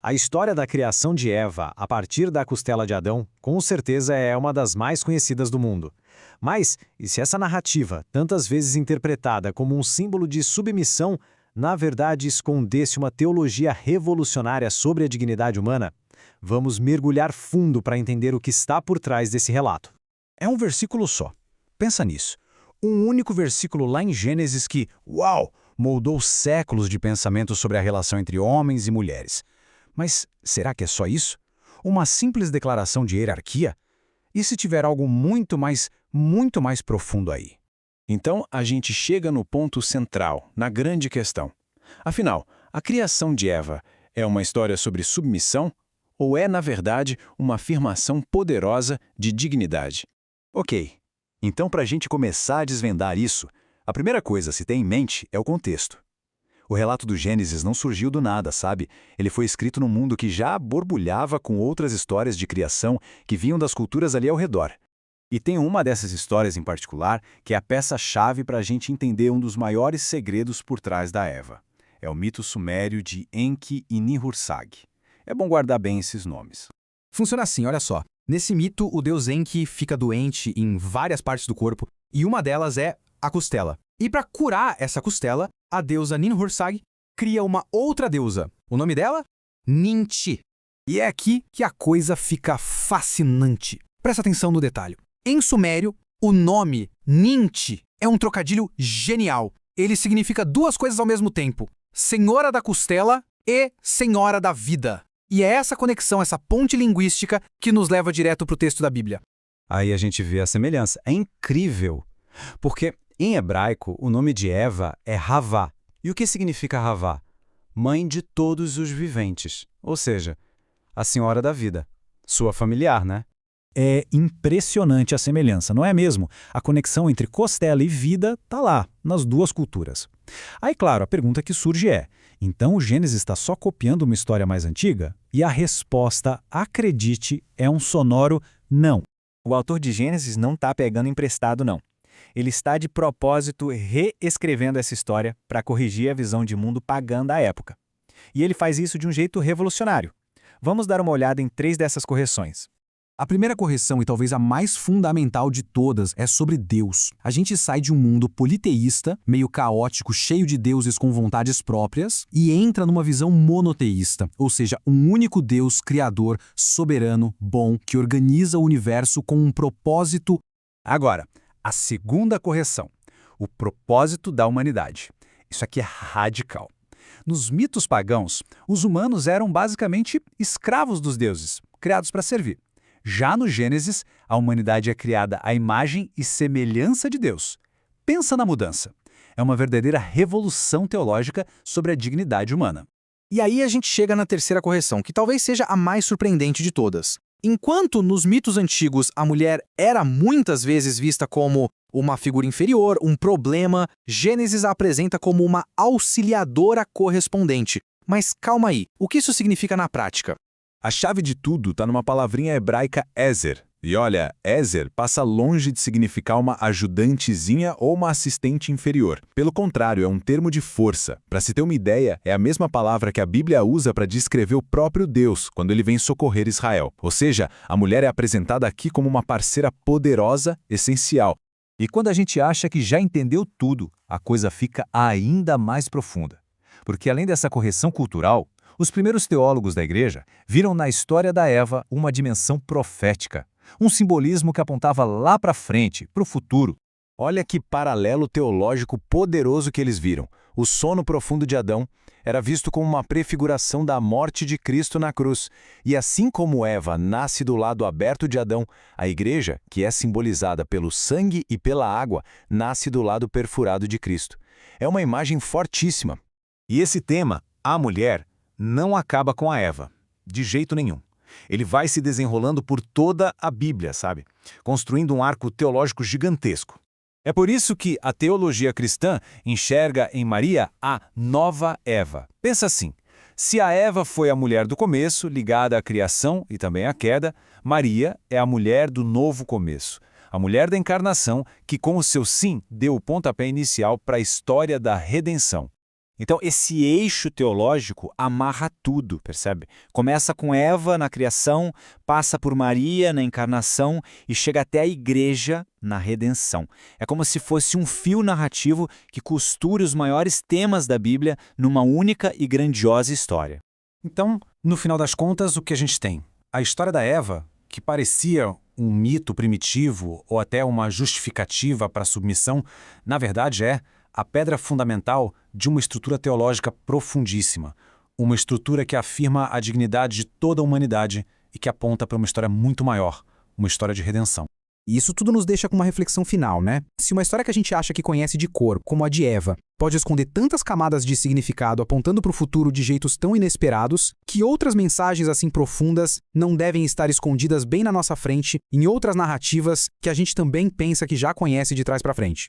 A história da criação de Eva a partir da costela de Adão, com certeza é uma das mais conhecidas do mundo. Mas, e se essa narrativa, tantas vezes interpretada como um símbolo de submissão, na verdade escondesse uma teologia revolucionária sobre a dignidade humana? Vamos mergulhar fundo para entender o que está por trás desse relato. É um versículo só. Pensa nisso. Um único versículo lá em Gênesis que, uau, moldou séculos de pensamento sobre a relação entre homens e mulheres. Mas será que é só isso? Uma simples declaração de hierarquia? E se tiver algo muito mais profundo aí? Então, a gente chega no ponto central, na grande questão. Afinal, a criação de Eva é uma história sobre submissão ou é, na verdade, uma afirmação poderosa de dignidade? Ok, então para a gente começar a desvendar isso, a primeira coisa a se ter em mente é o contexto. O relato do Gênesis não surgiu do nada, sabe? Ele foi escrito num mundo que já borbulhava com outras histórias de criação que vinham das culturas ali ao redor. E tem uma dessas histórias em particular que é a peça-chave para a gente entender um dos maiores segredos por trás da Eva. É o mito sumério de Enki e Nihursag. É bom guardar bem esses nomes. Funciona assim, olha só. Nesse mito, o deus Enki fica doente em várias partes do corpo, e uma delas é a costela. E para curar essa costela, a deusa Ninhursag cria uma outra deusa. O nome dela? Ninti. E é aqui que a coisa fica fascinante. Presta atenção no detalhe. Em sumério, o nome Ninti é um trocadilho genial. Ele significa duas coisas ao mesmo tempo: Senhora da Costela e Senhora da Vida. E é essa conexão, essa ponte linguística que nos leva direto para o texto da Bíblia. Aí a gente vê a semelhança. É incrível, porque em hebraico o nome de Eva é Havá. E o que significa Havá? Mãe de todos os viventes, ou seja, a Senhora da Vida. Sua familiar, né? É impressionante a semelhança, não é mesmo? A conexão entre costela e vida está lá, nas duas culturas. Aí, claro, a pergunta que surge é: então o Gênesis está só copiando uma história mais antiga? E a resposta, acredite, é um sonoro não. O autor de Gênesis não está pegando emprestado, não. Ele está de propósito reescrevendo essa história para corrigir a visão de mundo pagã da época. E ele faz isso de um jeito revolucionário. Vamos dar uma olhada em 3 dessas correções. A primeira correção, e talvez a mais fundamental de todas, é sobre Deus. A gente sai de um mundo politeísta, meio caótico, cheio de deuses com vontades próprias, e entra numa visão monoteísta, ou seja, um único Deus criador, soberano, bom, que organiza o universo com um propósito. Agora, a segunda correção: o propósito da humanidade. Isso aqui é radical. Nos mitos pagãos, os humanos eram basicamente escravos dos deuses, criados para servir. Já no Gênesis, a humanidade é criada à imagem e semelhança de Deus. Pensa na mudança. É uma verdadeira revolução teológica sobre a dignidade humana. E aí a gente chega na terceira correção, que talvez seja a mais surpreendente de todas. Enquanto nos mitos antigos a mulher era muitas vezes vista como uma figura inferior, um problema, Gênesis a apresenta como uma auxiliadora correspondente. Mas calma aí, o que isso significa na prática? A chave de tudo está numa palavrinha hebraica Ezer. E olha, Ezer passa longe de significar uma ajudantezinha ou uma assistente inferior. Pelo contrário, é um termo de força. Para se ter uma ideia, é a mesma palavra que a Bíblia usa para descrever o próprio Deus quando ele vem socorrer Israel. Ou seja, a mulher é apresentada aqui como uma parceira poderosa, essencial. E quando a gente acha que já entendeu tudo, a coisa fica ainda mais profunda. Porque além dessa correção cultural, os primeiros teólogos da igreja viram na história da Eva uma dimensão profética, um simbolismo que apontava lá para frente, para o futuro. Olha que paralelo teológico poderoso que eles viram. O sono profundo de Adão era visto como uma prefiguração da morte de Cristo na cruz. E assim como Eva nasce do lado aberto de Adão, a igreja, que é simbolizada pelo sangue e pela água, nasce do lado perfurado de Cristo. É uma imagem fortíssima. E esse tema, a mulher, não acaba com a Eva, de jeito nenhum. Ele vai se desenrolando por toda a Bíblia, sabe? Construindo um arco teológico gigantesco. É por isso que a teologia cristã enxerga em Maria a nova Eva. Pensa assim, se a Eva foi a mulher do começo, ligada à criação e também à queda, Maria é a mulher do novo começo. A mulher da encarnação que com o seu sim deu o pontapé inicial para a história da redenção. Então, esse eixo teológico amarra tudo, percebe? Começa com Eva na criação, passa por Maria na encarnação e chega até a igreja na redenção. É como se fosse um fio narrativo que costure os maiores temas da Bíblia numa única e grandiosa história. Então, no final das contas, o que a gente tem? A história da Eva, que parecia um mito primitivo ou até uma justificativa para a submissão, na verdade é a pedra fundamental de uma estrutura teológica profundíssima, uma estrutura que afirma a dignidade de toda a humanidade e que aponta para uma história muito maior, uma história de redenção. E isso tudo nos deixa com uma reflexão final, né? Se uma história que a gente acha que conhece de cor, como a de Eva, pode esconder tantas camadas de significado apontando para o futuro de jeitos tão inesperados, que outras mensagens assim profundas não devem estar escondidas bem na nossa frente em outras narrativas que a gente também pensa que já conhece de trás para frente.